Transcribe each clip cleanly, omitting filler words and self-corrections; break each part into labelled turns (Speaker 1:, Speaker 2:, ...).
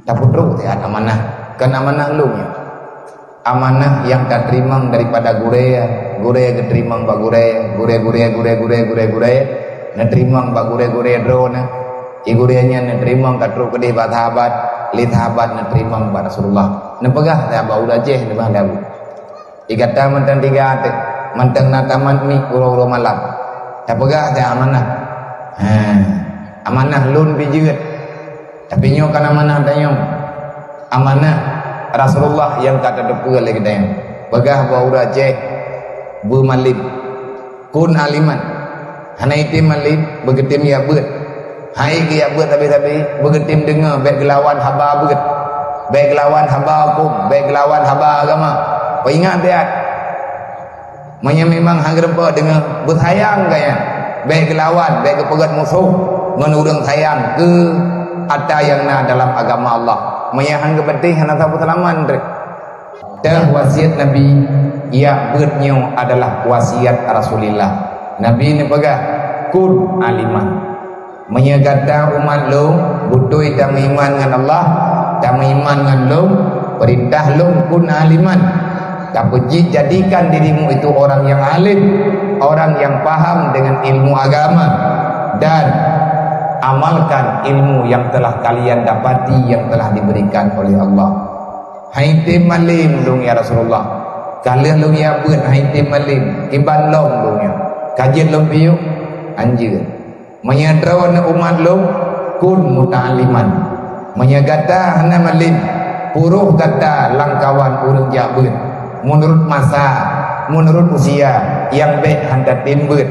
Speaker 1: Tak perlu tiada amanah. Kan amanah lu nya. Amanah yang tak terima daripada guraya keterima mbak guraya na terima mbak guraya drone igurenya na terima katru kedih bat sahabat li sahabat na terima mbak Rasulullah na pegah ta ba udah ceh na dabu igata mantan tiga ate mantan na taman ni uro malam ta pegah ta amanah amanah lun bijeut tapi nyo kan amanah tanyong amanah Rasulullah yang kata depu lagi tayang pegah ba udah ceh bu malib kun aliman hanai tim malib begetim ya beut hai ke ya beut tapi begetim dengar baik gelawan haba beut baik gelawan haba hukum baik gelawan haba agama kau ingat dia memang hangrempa dengan bersayang kaya baik gelawan baik kepegat musuh menurung sayang ke ada yang na dalam agama Allah menyahang kepetih hana sapu selaman dah wasiat Nabi ya beutnya adalah wasiat Rasulullah Nabi ni pegah kun aliman menyegata umat lu butuh dan iman dengan Allah dan iman dengan lu perintah lu kun aliman tapi jadikan dirimu itu orang yang alim orang yang paham dengan ilmu agama dan amalkan ilmu yang telah kalian dapati yang telah diberikan oleh Allah. Hai tim malim dong ya Rasulullah. Kalian dong ya beut hai tim malim kiban long dong ya. Kajian long piu anjir. Menyadrawan umat long kun muta'aliman. Menyagata hana malim puruh kata langkawan urang ja beut. Menurut masa, menurut usia yang baik hendak tim beut.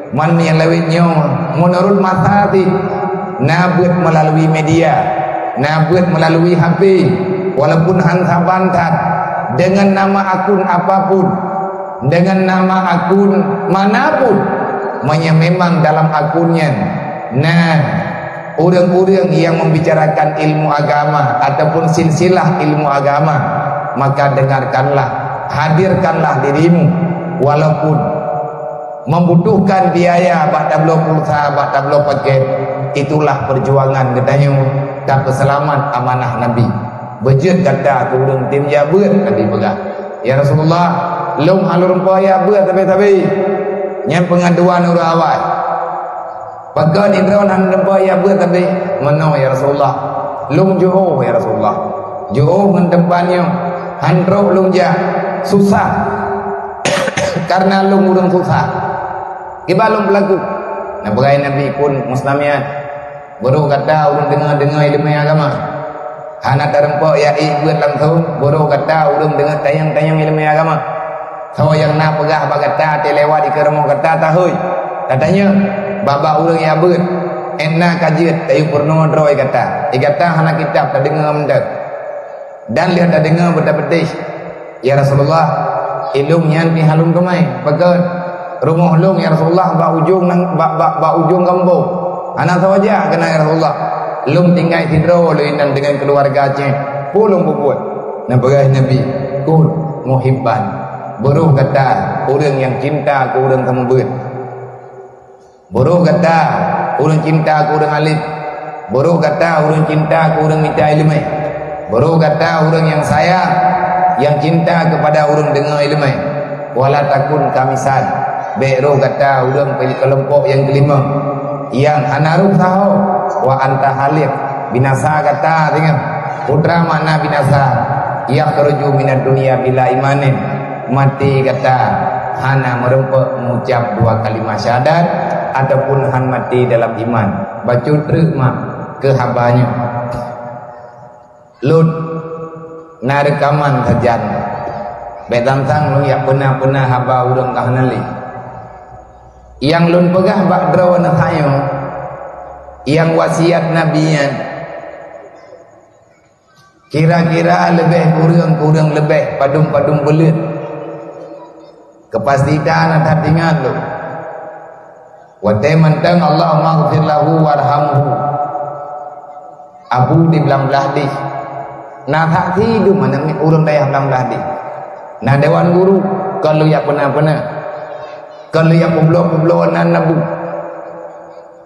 Speaker 1: Man yang lewitnya menurut masa ti nabut melalui media nabut melalui HP walaupun hangsa bantat dengan nama akun apapun dengan nama akun manapun memang dalam akunnya nah orang-orang yang membicarakan ilmu agama ataupun silsilah ilmu agama maka dengarkanlah hadirkanlah dirimu walaupun membutuhkan biaya bak tablo pulsa bak tablo paket itulah perjuangan katanya tak keselamat amanah Nabi bejeut kata aku urang tim ya beut kadi pegah ya Rasulullah lung alur empaya beut tapi nyam pengaduan ura awal pagan indra nan empaya beut tapi mano ya Rasulullah lung joho ya Rasulullah joho ngan tempatnya handro lung ja susah karena lung urang susah kibalung pelaku nah bagai Nabi pun muslimnya baru kata urang dengar ilmu agama hana tarempok ya buat langsung baru kata urang dengar tayang-tayang ilmu agama so yang nak pegah bagata telewat di kermo kata tahui katanya baba urang ya beut enna kajiat tayu purno droi kata hana kitab tak dengar mendak dan lihat tak dengar betul-betul ya Rasulullah ilmu nyan pi halum kemai pegat rumah long ya Rasulullah ba ujung nang ba ujung kampung anak saja kena ya Rasulullah long tinggal hidro dengan keluarganya pulung buat nah bagai Nabi kul muhibban buruh kata orang yang cinta ke orang sama beut buruh kata orang cinta ke orang alim buruh kata orang cinta ke orang minta ilmu buruh kata orang yang sayang yang cinta kepada orang dengar ilmu wala takun kamisan Bero kata urang pilih kelompok yang kelima yang anaruh tahu wa anta halik binasa kata dengan putra mana binasa yakhruju minad dunya bila imanin mati kata hana merempek mengucap dua kalimat syahadat ataupun han mati dalam iman baca terima ke habanya lut na rekaman sajan betantang lu ya pernah haba urang kahnali yang lun pegah bak drawan hayo yang wasiat nabinya kira-kira lebih kurang lebih padung belut kepastian ada tinggal lu wate mentang Allah maghfir lahu warhamhu abu di belang belah di nah tak tidu mana urang daya belang belah di nah dewan guru kalau ya pernah kalau yang peblo nabu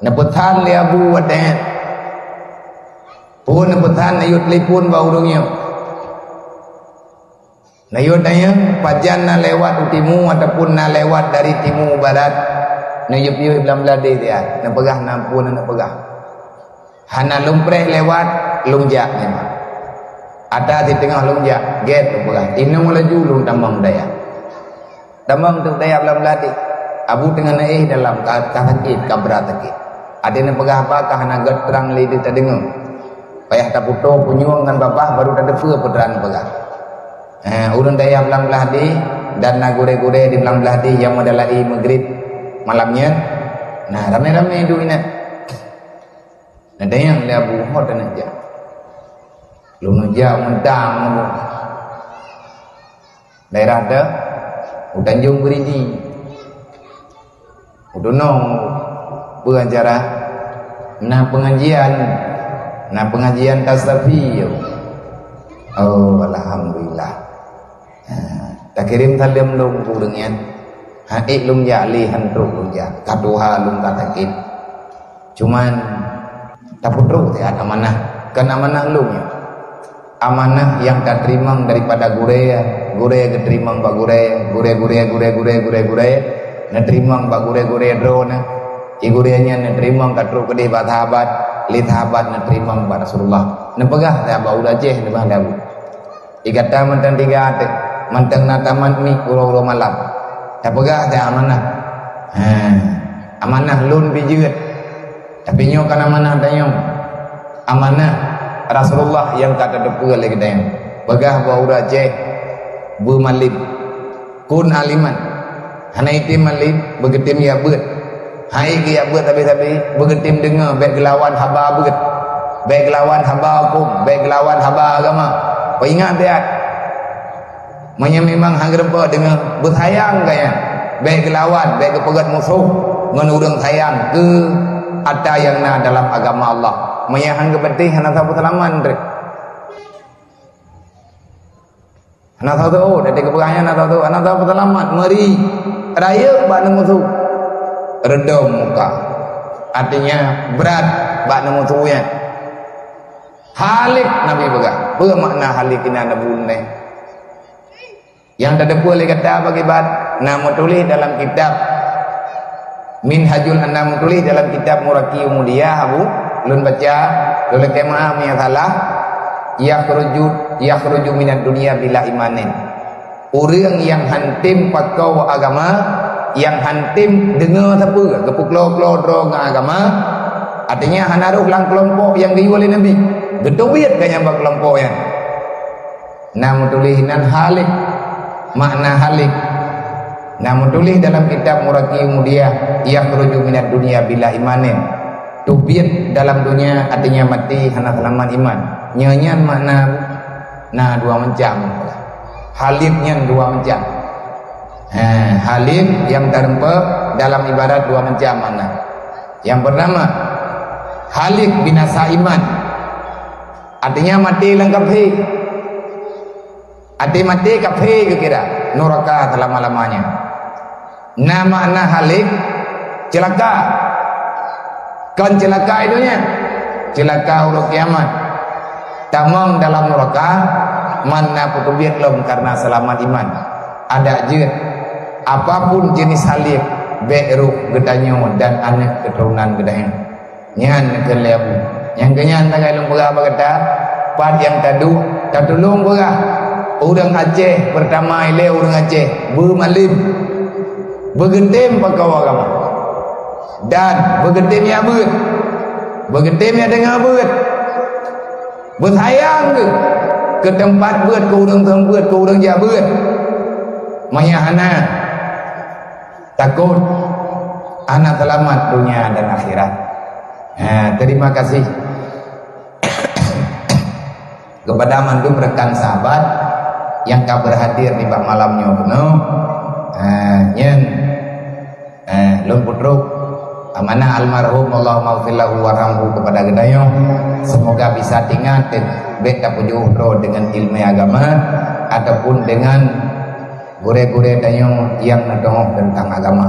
Speaker 1: nabutan li abu wadah pun petan ayut telefon bau urangnya ayut tanya pajan na lewat utimu ataupun na lewat dari timur barat na yup-yup belam belade dia na pegah na pun na pegah hana lumpreh lewat lungjak memang ada di tengah lungjak get pegah inung laju lung tambang daya tambang tu daya belam belade abu dengan dalam kahakit kabra takit ada na pegah apakah hana gat terang lidi terdengar payah tak puto punyung dengan bapak baru tak defa pedran pegah urang daya belang beladi dan na gure-gure di belang beladi yang modalai maghrib malamnya nah ramai-ramai duina ada yang dia buhot dan aja lu nujak mentang daerah ada Tanjung Beridi udunong pengacara na pengajian tasawuf oh alhamdulillah tak kirim salam lung kurangnya haik lung jali hantruk lung ja kaduha lung katakit cuman tak putruk tiada amanah kan amanah lung ya amanah yang tak terima daripada gure keterima ba gure na terima ba gure drone igurenya na terima katruk kedih ba sahabat li sahabat na terima ba Rasulullah na pegah ta ba udah jeh na dabu igata mantan tiga ate mantang na taman mi uro malam tak pegah ta amanah amanah lun bijut tapi nyo kan amanah tayong amanah Rasulullah yang kata depu lagi tayong pegah ba udah jeh bu malim kun aliman hana itim malim begetim ya beut hai ge ya beut tapi begetim dengar baik gelawan haba beut baik gelawan haba hukum baik gelawan haba agama kau ingat dia memang hangrempa dengan bersayang kaya baik gelawan baik kepegat musuh ngan urang sayang ke ada yang na dalam agama Allah menyahang kepetih hana sapu selaman rek hana tahu dari kepegangan hana tahu selamat meri raya bak musuh redom muka artinya berat bak musuhnya halik Nabi begah bermakna halik ini ada bunne yang tak boleh kata bagi bat nama tulis dalam kitab Minhajul Anam tulis dalam kitab Muraki Mulia Abu lun baca lun kemah yang salah yakhruju minad dunia bila imanin orang yang hantim pakau agama yang hantim dengar siapa kepuklo-klo drong agama artinya hanaruh lang kelompok yang diu oleh Nabi gedowit kaya bak kelompok yang nama tulisan halik makna halik nama tulis dalam kitab Muraki Mudia yakhruju minad dunia bila imanin tubit dalam dunia artinya mati hana selamat iman nyanyian makna nah dua macam halifnya dua macam halif yang terempat dalam ibarat dua macam makna yang pertama halif binasa iman artinya mati lengkap mati kafe kira neraka selama-lamanya nah makna halik celaka kan celaka itunya celaka huruf kiamat tamang dalam neraka mana putubit lom karena selamat iman ada je apapun jenis halik beru gedanyo dan anak keturunan gedanya nyan kelebu yang kenyan tagai lom pegah kata pad yang tadu tatulung pegah orang Aceh pertama ile orang Aceh bermalim bergetim pakau agama dan bergetimnya bergetimnya dengan bersayang ke tempat ke orang tempat ke orang jabut mayahana takut anak selamat dunia dan akhirat terima kasih kepada mandum rekan sahabat yang kau berhadir di bak malamnya penuh nyen lun putruk amanah almarhum Allah maghfirlahu warhamhu kepada gedayo semoga bisa tinggal bek kapujuh dengan ilmu agama ataupun dengan gure-gure dayo yang ngedongok tentang agama